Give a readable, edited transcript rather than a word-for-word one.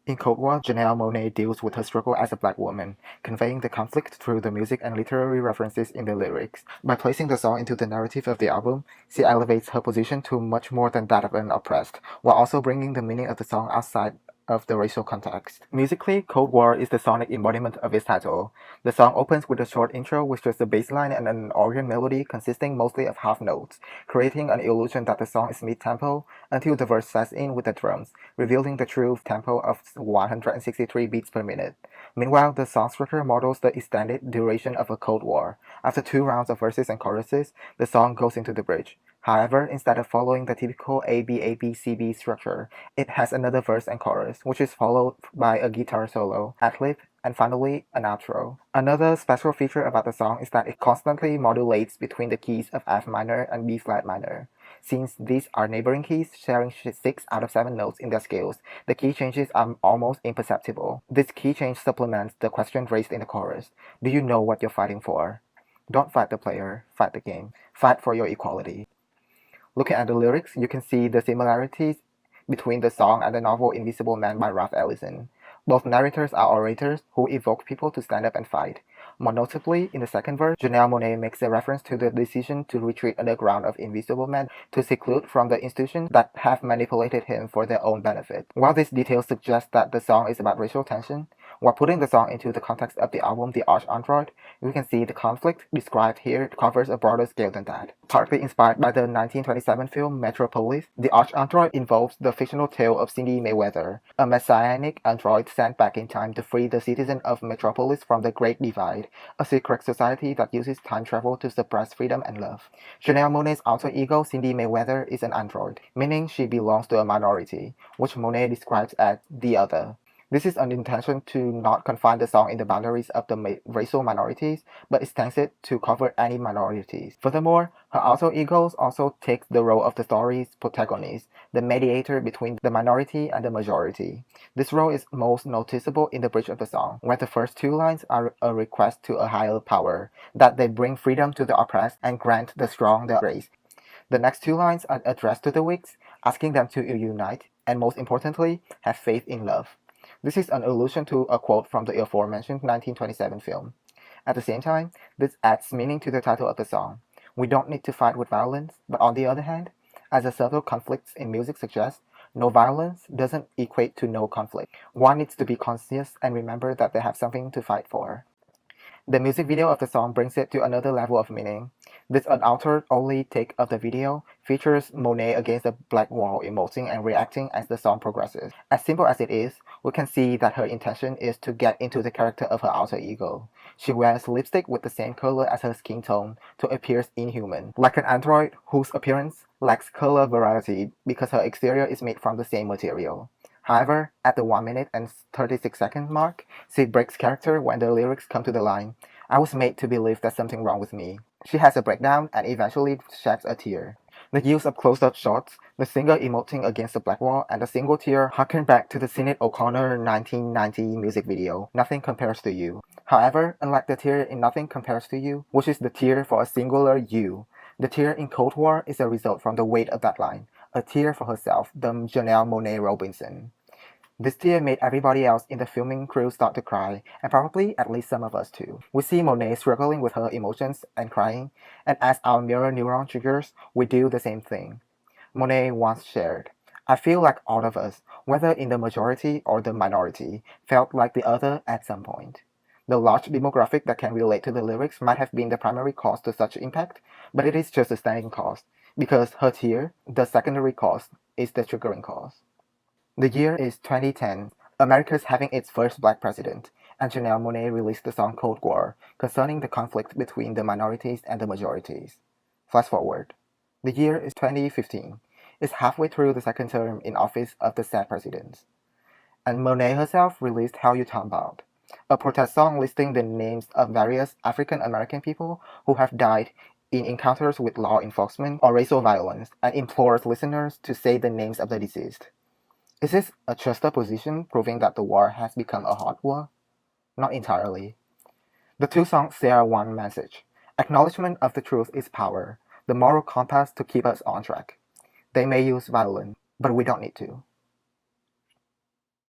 In Cold War, Janelle Monáe deals with her struggle as a black woman, conveying the conflict through the music and literary references in the lyrics. By placing the song into the narrative of the album, she elevates her position to much more than that of an oppressed, while also bringing the meaning of the song outside of the racial context. Musically, Cold War is the sonic embodiment of its title. The song opens with a short intro with just a bass line and an organ melody consisting mostly of half notes, creating an illusion that the song is mid-tempo until the verse sets in with the drums, revealing the true tempo of 163 beats per minute. Meanwhile, the song structure models the extended duration of a Cold War. After 2 rounds of verses and choruses, the song goes into the bridge. However, instead of following the typical A-B-A-B-C-B structure, it has another verse and chorus, which is followed by a guitar solo, ad-lib, and finally an outro. Another special feature about the song is that it constantly modulates between the keys of F minor and B flat minor. Since these are neighboring keys sharing 6 out of 7 notes in their scales, the key changes are almost imperceptible. This key change supplements the question raised in the chorus. Do you know what you're fighting for? Don't fight the player, fight the game. Fight for your equality. Looking at the lyrics, you can see the similarities between the song and the novel Invisible Man by Ralph Ellison. Both narrators are orators who evoke people to stand up and fight. More notably, in the second verse, Janelle Monáe makes a reference to the decision to retreat underground of Invisible Man to seclude from the institutions that have manipulated him for their own benefit. While these details suggest that the song is about racial tension, while putting the song into the context of the album The Arch Android, we can see the conflict described here covers a broader scale than that. Partly inspired by the 1927 film Metropolis, The Arch Android involves the fictional tale of Cindy Mayweather, a messianic android sent back in time to free the citizens of Metropolis from the Great Divide, a secret society that uses time travel to suppress freedom and love. Janelle Monáe's alter ego Cindy Mayweather is an android, meaning she belongs to a minority, which Monáe describes as the other. This is an intention to not confine the song in the boundaries of the racial minorities, but extends it to cover any minorities. Furthermore, her alter egos also takes the role of the story's protagonist, the mediator between the minority and the majority. This role is most noticeable in the bridge of the song, where the first 2 lines are a request to a higher power, that they bring freedom to the oppressed and grant the strong their grace. The next 2 lines are addressed to the weak, asking them to unite, and most importantly, have faith in love. This is an allusion to a quote from the aforementioned 1927 film. At the same time, this adds meaning to the title of the song. We don't need to fight with violence, but on the other hand, as the subtle conflicts in music suggest, no violence doesn't equate to no conflict. One needs to be conscious and remember that they have something to fight for. The music video of the song brings it to another level of meaning. This unaltered only take of the video features Monáe against a black wall emoting and reacting as the song progresses. As simple as it is, we can see that her intention is to get into the character of her alter ego. She wears lipstick with the same color as her skin tone to appear inhuman, like an android whose appearance lacks color variety because her exterior is made from the same material. However, at the 1 minute and 36 second mark, she breaks character when the lyrics come to the line, "I was made to believe there's something wrong with me." She has a breakdown and eventually sheds a tear. The use of close-up shots, the singer emoting against the black wall, and a single tear harken back to the Sinead O'Connor 1990 music video, "Nothing Compares to You." However, unlike the tear in "Nothing Compares to You," which is the tear for a singular you, the tear in Cold War is a result from the weight of that line, a tear for herself, the Janelle Monáe Robinson. This tear made everybody else in the filming crew start to cry, and probably at least some of us too. We see Monáe struggling with her emotions and crying, and as our mirror neuron triggers, we do the same thing. Monáe once shared, "I feel like all of us, whether in the majority or the minority, felt like the other at some point." The large demographic that can relate to the lyrics might have been the primary cause to such impact, but it is just a standing cause, because her tear, the secondary cause, is the triggering cause. The year is 2010. America's having its first black president, and Janelle Monáe released the song Cold War, concerning the conflict between the minorities and the majorities. Flash forward. The year is 2015. It's halfway through the second term in office of the said president. And Monáe herself released How You Talk About, a protest song listing the names of various African American people who have died in encounters with law enforcement or racial violence, and implores listeners to say the names of the deceased. Is this a juxtaposition proving that the war has become a hot war? Not entirely. The 2 songs share one message. Acknowledgement of the truth is power, the moral compass to keep us on track. They may use violence, but we don't need to.